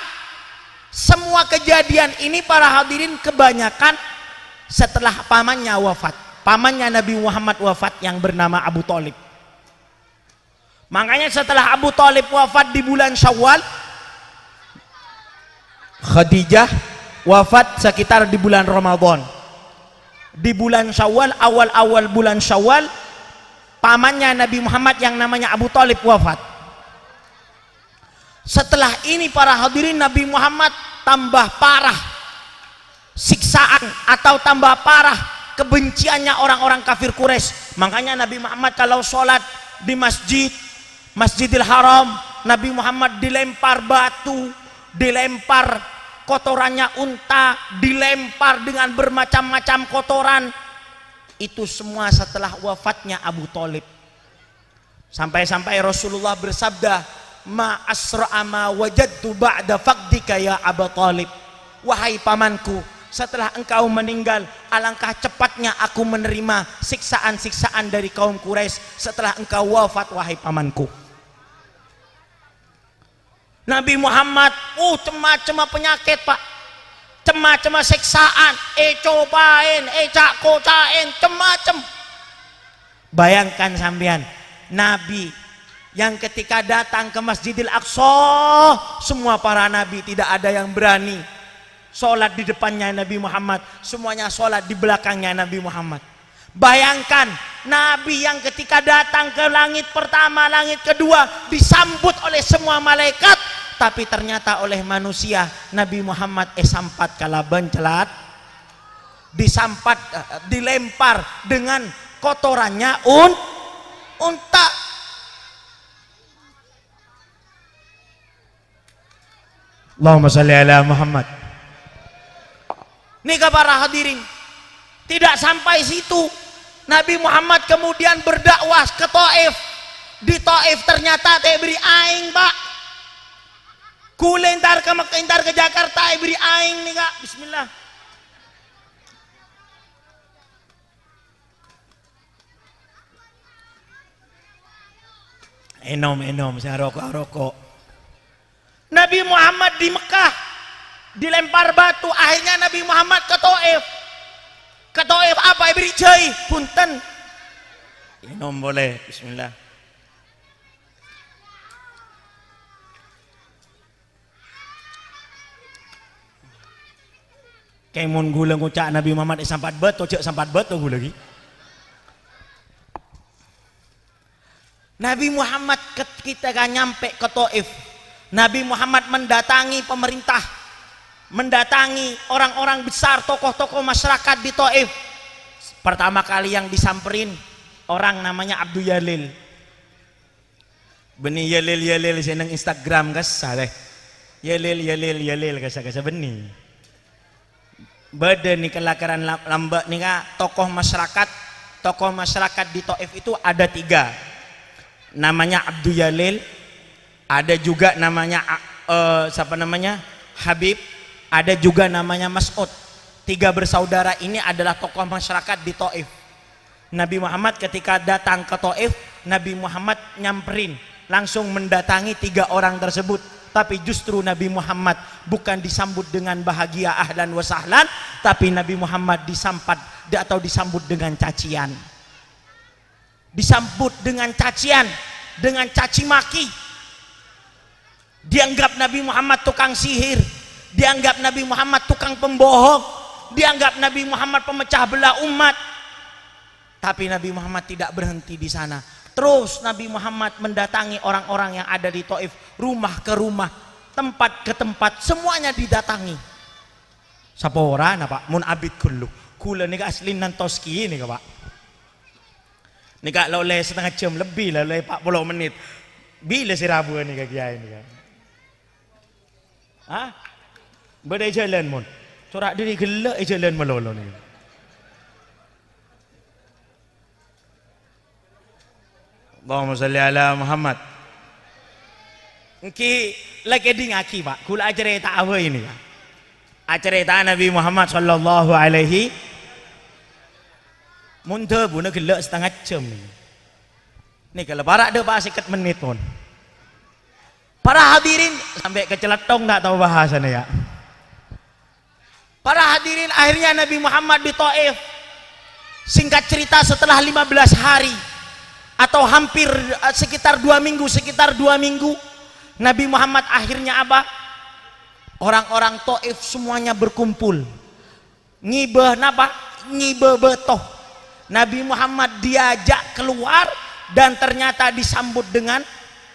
Semua kejadian ini para hadirin kebanyakan setelah pamannya wafat. Pamannya Nabi Muhammad wafat yang bernama Abu Thalib. Makanya setelah Abu Thalib wafat di bulan Syawal, Khadijah wafat sekitar di bulan Ramadan. Di bulan Syawal, awal-awal bulan Syawal, pamannya Nabi Muhammad yang namanya Abu Thalib wafat. Setelah ini para hadirin Nabi Muhammad tambah parah siksaan atau tambah parah kebenciannya orang-orang kafir Quraisy. Makanya Nabi Muhammad kalau sholat di Masjidil Haram, Nabi Muhammad dilempar batu, dilempar kotorannya unta, dilempar dengan bermacam-macam kotoran. Itu semua setelah wafatnya Abu Thalib. Sampai-sampai Rasulullah bersabda, ma asra'a ma wajadtu ba'da faqdika ya Abu Thalib. Wahai pamanku, setelah engkau meninggal, alangkah cepatnya aku menerima siksaan-siksaan dari kaum Quraisy setelah engkau wafat wahai pamanku. Nabi Muhammad cema-cema penyakit Pak, cema-cema siksaan, cobain, cak kocain, cema-cem. Bayangkan sampean, Nabi yang ketika datang ke Masjidil Aqsa, semua para nabi tidak ada yang berani sholat di depannya Nabi Muhammad, semuanya sholat di belakangnya Nabi Muhammad. Bayangkan Nabi yang ketika datang ke langit pertama, langit kedua disambut oleh semua malaikat, tapi ternyata oleh manusia Nabi Muhammad sampat kalaban celat, dilempar dengan kotorannya unta. Allahumma shalli ala Muhammad. Nih para hadirin, tidak sampai situ, Nabi Muhammad kemudian berdakwah ke Taif. Di Taif ternyata teh beri aing, Pak. Kule entar ke Mekah, entar ke Jakarta, beri aing nih Kak. Bismillah. Enom, saya rokok. Nabi Muhammad di Mekah dilempar batu, akhirnya Nabi Muhammad ke Taif. Ke Taif apa? Beri cai, punten. Enom boleh, bismillah. Kayak mun gula ngucak Nabi Muhammad sampat beto, cek sampat beto gula lagi. Nabi Muhammad ketika nyampe ke Taif, Nabi Muhammad mendatangi pemerintah, mendatangi orang-orang besar, tokoh-tokoh masyarakat di Taif. Pertama kali yang disamperin orang namanya Abdul Yalil. Beni Yalil seneng Instagram kas saleh. Yalil kasa beni. Bade nih kelakaran lambak nih kak, tokoh masyarakat di Taif itu ada 3. Namanya Abdul Yalil, ada juga namanya siapa namanya Habib, ada juga namanya Mas'ud. 3 bersaudara ini adalah tokoh masyarakat di Taif. Nabi Muhammad ketika datang ke Taif, Nabi Muhammad nyamperin, langsung mendatangi 3 orang tersebut. Tapi justru Nabi Muhammad bukan disambut dengan bahagia ahlan wa sahlan, tapi Nabi Muhammad disambut dengan cacian. Disambut dengan cacian, dengan caci maki. Dianggap Nabi Muhammad tukang sihir, dianggap Nabi Muhammad tukang pembohong, dianggap Nabi Muhammad pemecah belah umat. Tapi Nabi Muhammad tidak berhenti di sana. Terus Nabi Muhammad mendatangi orang-orang yang ada di Taif, rumah ke rumah, tempat ke tempat, semuanya didatangi. Sapora Pak, mun abid kullu. Kula nika asli nantoski nih Pak. Nika loleh setengah jam lebih lah, loleh 40 menit. Bila si Rabu nih kiai nih. Hah? Badai jalan mun. Corak diri gelak jalan melolo nih. Allahumma salli ala Muhammad. Engki lagi di ngaki Pak, kula cerita apa ini Pak? Cerita Nabi Muhammad sallallahu alaihi mundur buna gelak setengah jam ini kalau para ada Pak sikat menit pun. Para hadirin sampai keceletong tak tahu bahasanya ya. Para hadirin, akhirnya Nabi Muhammad di Taif. Singkat cerita setelah 15 hari atau hampir sekitar 2 minggu, Nabi Muhammad akhirnya apa? Orang-orang Taif semuanya berkumpul. Ngibah napa? Ngibah betoh. Nabi Muhammad diajak keluar dan ternyata disambut dengan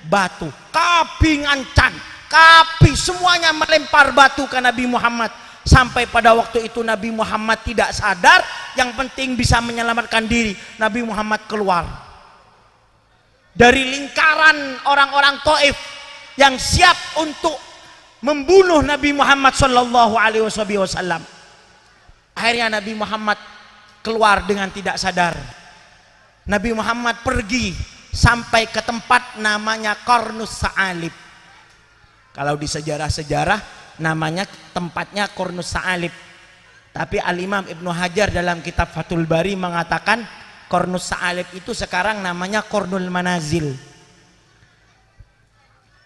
batu. Kapi ngancan, kapi semuanya melempar batu ke Nabi Muhammad. Sampai pada waktu itu Nabi Muhammad tidak sadar, yang penting bisa menyelamatkan diri. Nabi Muhammad keluar dari lingkaran orang-orang Taif yang siap untuk membunuh Nabi Muhammad sallallahu alaihi wasallam. Akhirnya Nabi Muhammad keluar dengan tidak sadar. Nabi Muhammad pergi sampai ke tempat namanya Qarnus Sa'alib. Kalau di sejarah-sejarah namanya tempatnya Qarnus Sa'alib. Tapi Al-Imam Ibnu Hajar dalam kitab Fathul Bari mengatakan Qarnus Sa'alib itu sekarang namanya Qarnul Manazil.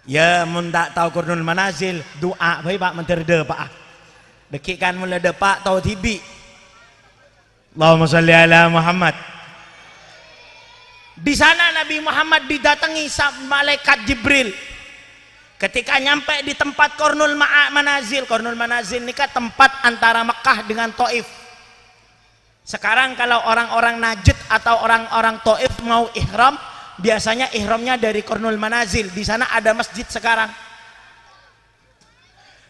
Ya mun tak tahu Qarnul Manazil, doa bae Pak menterde Pak. Dekikan mula de Pak tahu tibi. Allahumma shalli ala Muhammad. Di sana Nabi Muhammad didatangi malaikat Jibril. Ketika nyampe di tempat Qarnul Manazil, Qarnul Manazil ini kan tempat antara Mekah dengan Taif. Sekarang kalau orang-orang Najd atau orang-orang Taif mau ihram, biasanya ihramnya dari Qarnul Manazil. Di sana ada masjid sekarang.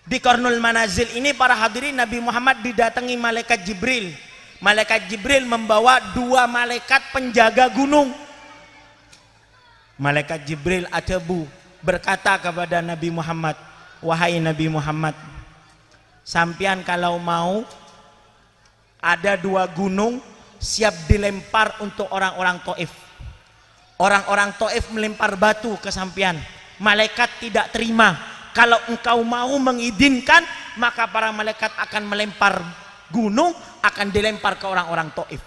Di Qarnul Manazil ini para hadirin, Nabi Muhammad didatangi malaikat Jibril. Malaikat Jibril membawa 2 malaikat penjaga gunung. Malaikat Jibril Atabu berkata kepada Nabi Muhammad, wahai Nabi Muhammad, sampian kalau mau ada 2 gunung siap dilempar untuk orang-orang Taif. Orang-orang Taif melempar batu ke sampian. Malaikat tidak terima. Kalau engkau mau mengizinkan, maka para malaikat akan melempar gunung, akan dilempar ke orang-orang Taif,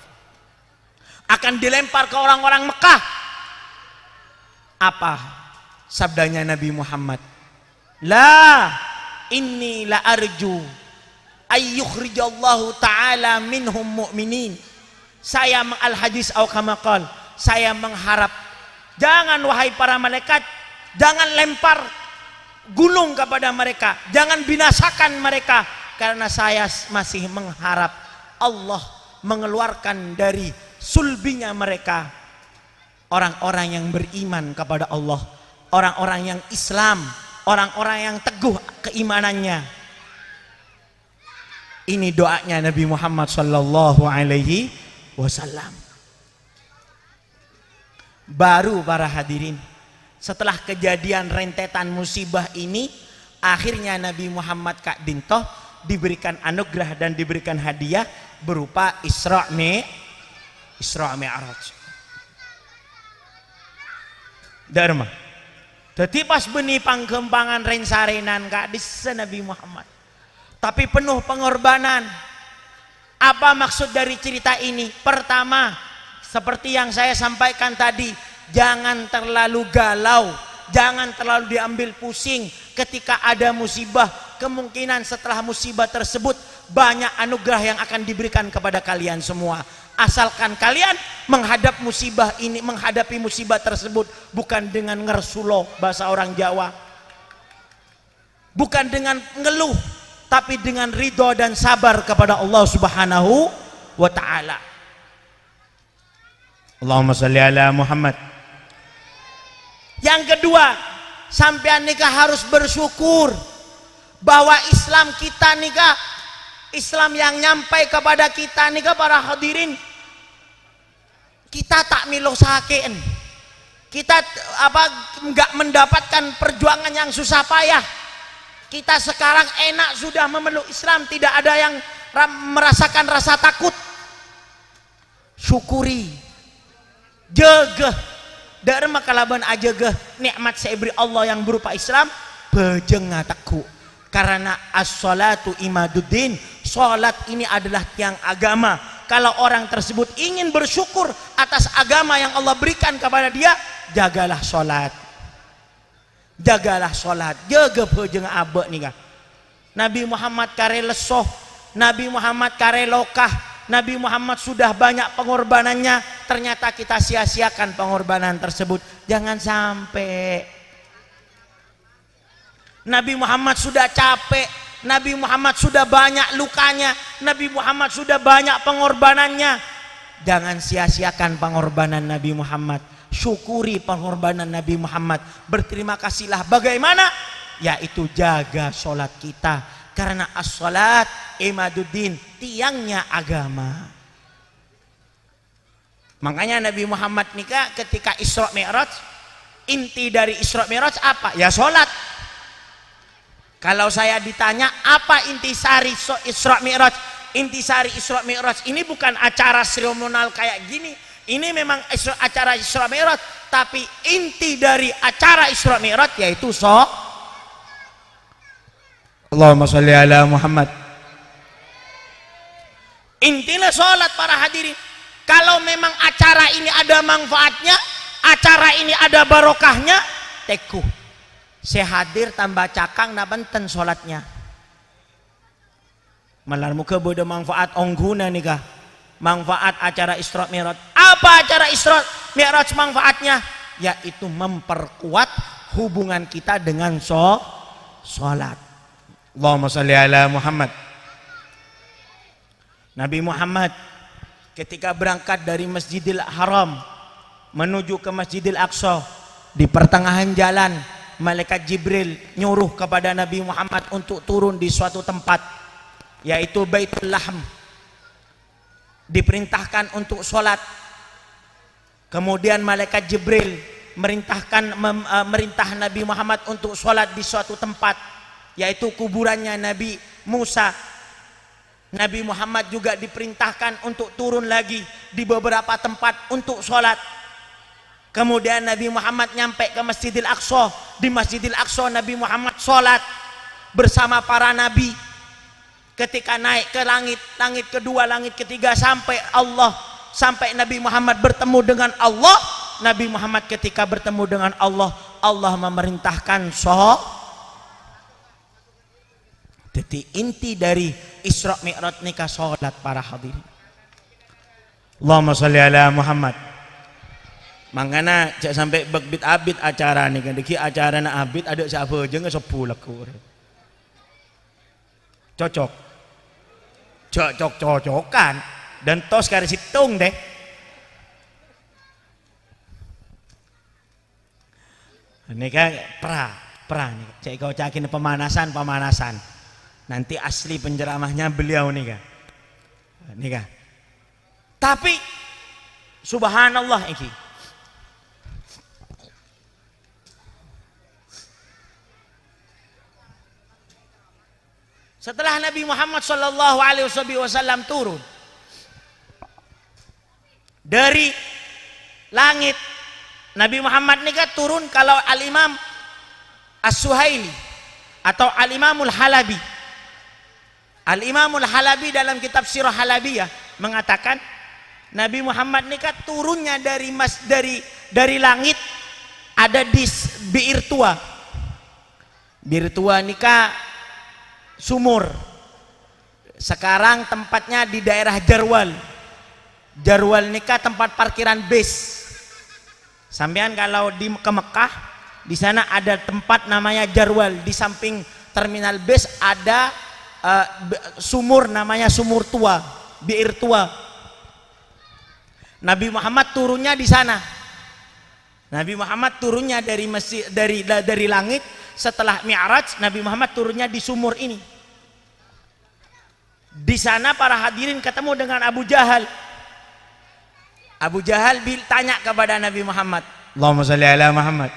akan dilempar ke orang-orang Mekah. Apa sabdanya Nabi Muhammad? La inni la arju ayyukhrijallahu ta'ala minhum mu'minin. Saya al-hadis au kama qala, saya mengharap, jangan wahai para malaikat, jangan lempar gunung kepada mereka, jangan binasakan mereka, karena saya masih mengharap Allah mengeluarkan dari sulbinya mereka orang-orang yang beriman kepada Allah, orang-orang yang Islam, orang-orang yang teguh keimanannya. Ini doanya Nabi Muhammad sallallahu alaihi wasallam. Baru para hadirin, setelah kejadian rentetan musibah ini, akhirnya Nabi Muhammad Kak Dintoh diberikan anugerah dan diberikan hadiah berupa Isra Mi'raj. Dharma. Jadi pas benih panggembangan rensarenan Kak disa Nabi Muhammad, tapi penuh pengorbanan. Apa maksud dari cerita ini? Pertama, seperti yang saya sampaikan tadi, jangan terlalu galau, jangan terlalu diambil pusing ketika ada musibah. Kemungkinan setelah musibah tersebut banyak anugerah yang akan diberikan kepada kalian semua. Asalkan kalian menghadapi musibah tersebut bukan dengan ngersulo, bahasa orang Jawa, bukan dengan ngeluh, tapi dengan ridho dan sabar kepada Allah Subhanahu wa ta'ala. Allahumma sholli ala Muhammad. Yang kedua, sampean nikah harus bersyukur bahwa Islam kita nikah, Islam yang nyampai kepada kita nikah para hadirin, kita tak milu sakein, kita enggak mendapatkan perjuangan yang susah payah. Kita sekarang enak sudah memeluk Islam, tidak ada yang merasakan rasa takut. Syukuri, jaga, dharma kalaban ajagah nikmat seibri Allah yang berupa Islam, bejeng ngateku. Karena as-salatu imaduddin, salat ini adalah tiang agama. Kalau orang tersebut ingin bersyukur atas agama yang Allah berikan kepada dia, jagalah salat. Jagalah salat, jaga bejeng abek nikah. Nabi Muhammad kare lesoh, Nabi Muhammad kare lokah, Nabi Muhammad sudah banyak pengorbanannya, ternyata kita sia-siakan pengorbanan tersebut. Jangan sampai. Nabi Muhammad sudah capek, Nabi Muhammad sudah banyak lukanya, Nabi Muhammad sudah banyak pengorbanannya. Jangan sia-siakan pengorbanan Nabi Muhammad. Syukuri pengorbanan Nabi Muhammad. Berterima kasihlah. Bagaimana? Yaitu jaga sholat kita. Karena as-sholat imaduddin, tiangnya agama. Makanya Nabi Muhammad nikah ketika Isra Mi'raj, inti dari Isra Mi'raj apa? Ya sholat. Kalau saya ditanya apa intisari Isra Mi'raj, intisari Isra Mi'raj ini bukan acara seremonial kayak gini. Ini memang acara Isra Mi'raj, tapi inti dari acara Isra Mi'raj yaitu Allahumma sholli ala Muhammad. Intinya sholat para hadirin. Kalau memang acara ini ada manfaatnya, acara ini ada barokahnya, teguh. Saya hadir tambah cakang na benten sholatnya. Malar muka bodoh manfaat ongguna nih kah? Manfaat acara Isra Mi'raj. Apa acara Isra Mi'raj manfaatnya? Yaitu memperkuat hubungan kita dengan sholat. Allahumma sholli ala Muhammad. Nabi Muhammad ketika berangkat dari Masjidil Haram menuju ke Masjidil Aqsa, di pertengahan jalan Malaikat Jibril nyuruh kepada Nabi Muhammad untuk turun di suatu tempat, yaitu Baitul Lahm. diperintahkan untuk sholat. Kemudian malaikat Jibril merintah Nabi Muhammad untuk sholat di suatu tempat, yaitu kuburannya Nabi Musa. Nabi Muhammad juga diperintahkan untuk turun lagi di beberapa tempat untuk sholat. Kemudian Nabi Muhammad nyampe ke Masjidil Aqsa. Di Masjidil Aqsa Nabi Muhammad sholat bersama para nabi. Ketika naik ke langit kedua, langit ketiga, sampai Nabi Muhammad bertemu dengan Allah. Nabi Muhammad ketika bertemu dengan Allah, Allah memerintahkan sholat. Jadi inti dari Isra Mi'raj nikah sholat para hadirin. Allahumma sholli ala Muhammad. Mangana cak sampai begbit abid acara nih kan, deki acara na abid ada siapa aja nggak sepuluh laku. Cocokan dan tos kari situng deh. Ini kan pra nih, cek kau cakin pemanasan. Nanti asli penceramahnya beliau nih kan. Tapi subhanallah iki. Setelah Nabi Muhammad SAW turun dari langit, Nabi Muhammad ini kan turun kalau Al-Imam As-Suhaili atau Al-Imamul Halabi. Al-Imamul Halabi dalam kitab Sirah Halabiyah mengatakan Nabi Muhammad ini kan turunnya dari langit ada di Bi'ir Tua. Bi'ir Tua nikah sumur. Sekarang tempatnya di daerah Jarwal. Jarwal nikah tempat parkiran bis. Sampean kalau ke Mekah, di sana ada tempat namanya Jarwal. Di samping terminal bis ada sumur namanya Sumur Tua, Bi'ir Tua. Nabi Muhammad turunnya di sana. Nabi Muhammad turunnya dari langit. Setelah Mi'raj, Nabi Muhammad turunnya di sumur ini. Di sana para hadirin ketemu dengan Abu Jahal. Abu Jahal tanya kepada Nabi Muhammad, Allahumma sholli ala Muhammad.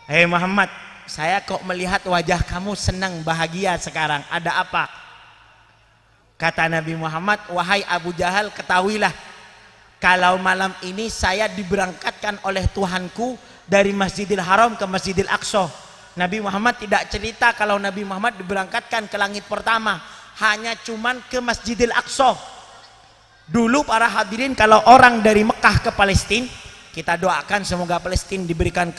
Hei Muhammad, saya kok melihat wajah kamu senang bahagia sekarang, ada apa? Kata Nabi Muhammad, wahai Abu Jahal, ketahuilah kalau malam ini saya diberangkatkan oleh Tuhanku dari Masjidil Haram ke Masjidil Aqsa. Nabi Muhammad tidak cerita kalau Nabi Muhammad diberangkatkan ke langit pertama, hanya cuman ke Masjidil Aqsa. Dulu para hadirin kalau orang dari Mekah ke Palestina, kita doakan semoga Palestina diberikan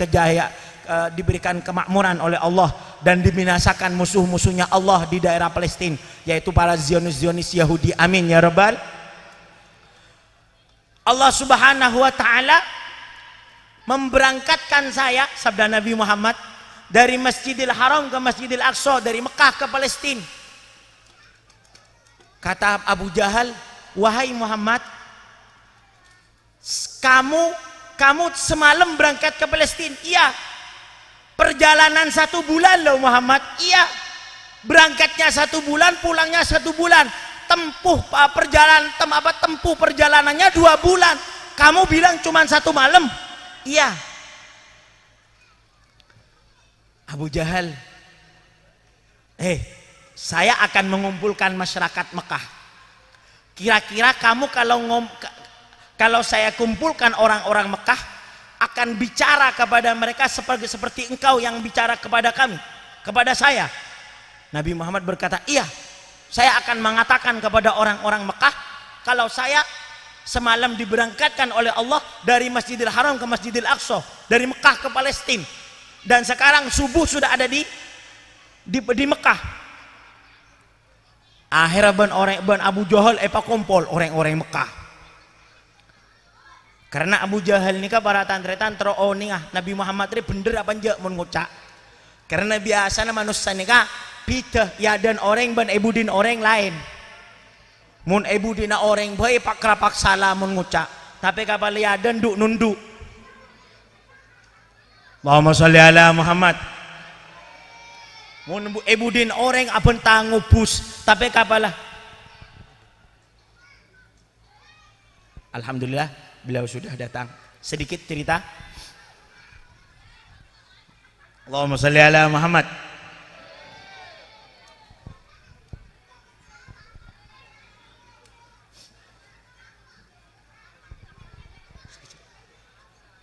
diberikan kemakmuran oleh Allah dan dibinasakan musuh-musuhnya Allah di daerah Palestina, yaitu para Zionis Yahudi. Amin ya rabbal. Allah Subhanahu wa taala memberangkatkan saya, sabda Nabi Muhammad, dari Masjidil Haram ke Masjidil Aqsa, dari Mekah ke Palestina. Kata Abu Jahal, wahai Muhammad, kamu semalam berangkat ke Palestina? Iya. Perjalanan 1 bulan loh Muhammad. Iya. Berangkatnya 1 bulan, pulangnya 1 bulan. Tempuh perjalanannya 2 bulan. Kamu bilang cuma 1 malam? Iya. Abu Jahal, saya akan mengumpulkan masyarakat Mekah. Kira-kira kamu kalau saya kumpulkan orang-orang Mekah, akan bicara kepada mereka seperti engkau yang bicara kepada kami, kepada saya? Nabi Muhammad berkata, iya, saya akan mengatakan kepada orang-orang Mekah kalau saya semalam diberangkatkan oleh Allah dari Masjidil Haram ke Masjidil Aqsa, dari Mekah ke Palestina, dan sekarang subuh sudah ada di Mekah. Akhirnya ban Abu Jahal kompol orang-orang Mekah. Karena Abu Jahal ini kan para tantri-tantro Nabi Muhammad ini bener apa enggak mun ngucak. Karena biasanya manusia ini kan pidah ya dan orang ban ebudin orang lain. Mun ebudina orang bae pak krapak salah mun ngucak. Tapi kapal ya dan duk nunduk. Allahumma sholli ala Muhammad. Mun ebudin orang aben tangubus, tapi kapalah Alhamdulillah beliau sudah datang. Sedikit cerita. Allahumma shalli ala Muhammad.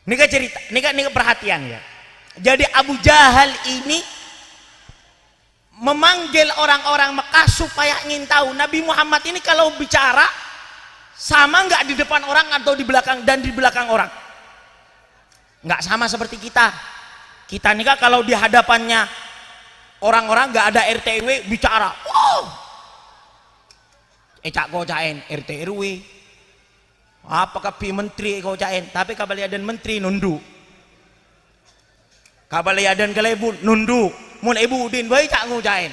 Ini cerita, ini perhatian ya. Jadi Abu Jahal ini memanggil orang-orang Mekah supaya ingin tahu Nabi Muhammad ini kalau bicara sama nggak di depan orang atau di belakang dan di belakang orang. Nggak sama seperti kita. Kita nih kan kalau di hadapannya orang-orang nggak ada RT RW bicara, wow, cak kocain RT RW. Apakah pi menteri kau cain, tapi kabaliadan menteri nunduk, kabaliadan kelebun nunduk, mun ibu udin baik cak ngucain.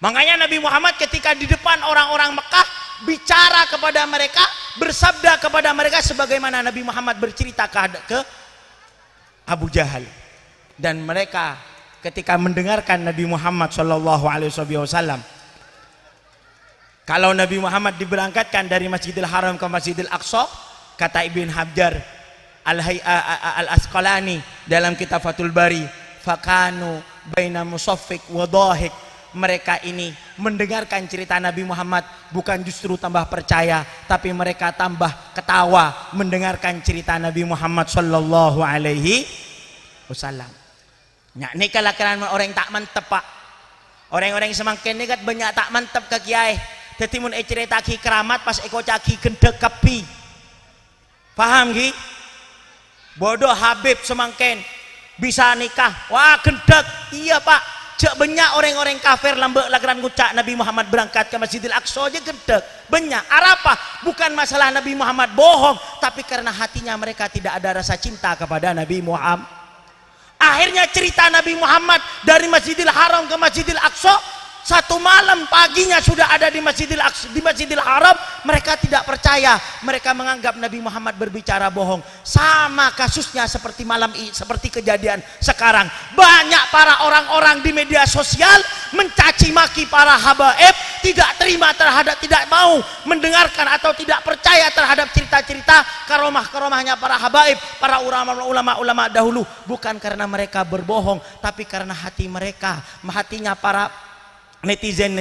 Makanya Nabi Muhammad ketika di depan orang-orang Mekah bicara kepada mereka, bersabda kepada mereka sebagaimana Nabi Muhammad bercerita ke Abu Jahal, dan mereka ketika mendengarkan Nabi Muhammad SAW. Kalau Nabi Muhammad diberangkatkan dari Masjidil Haram ke Masjidil Aqsa, kata Ibn Hajar Al-Asqalani dalam kitab Fathul Bari, fakanu baina musaffiq wa dhahik, mereka ini mendengarkan cerita Nabi Muhammad bukan justru tambah percaya, tapi mereka tambah ketawa mendengarkan cerita Nabi Muhammad sallallahu alaihi wasallam. Nah, ini kalau orang tak mantep Pak, orang-orang semakin ini kan banyak tak mantep ke kiai. Jadi mun cerita ki keramat pas eko caki gendek kepi. Paham ki? Bodoh Habib semangken bisa nikah. Wah gendek. Iya Pak. Cek banyak orang-orang kafir lambek lagaran ngucak Nabi Muhammad berangkat ke Masjidil Aqsa aja gendek. Banyak. Arapa? Bukan masalah Nabi Muhammad bohong, tapi karena hatinya mereka tidak ada rasa cinta kepada Nabi Muhammad. Akhirnya cerita Nabi Muhammad dari Masjidil Haram ke Masjidil Aqsa, satu malam paginya sudah ada di Masjidil Haram. Mereka tidak percaya, mereka menganggap Nabi Muhammad berbicara bohong. Sama kasusnya seperti seperti kejadian sekarang. Banyak para orang-orang di media sosial mencaci maki para habaib, tidak terima terhadap, tidak mau mendengarkan atau tidak percaya terhadap cerita-cerita karomah-karomahnya para habaib, para ulama-ulama dahulu. Bukan karena mereka berbohong, tapi karena hati mereka, hatinya para netizen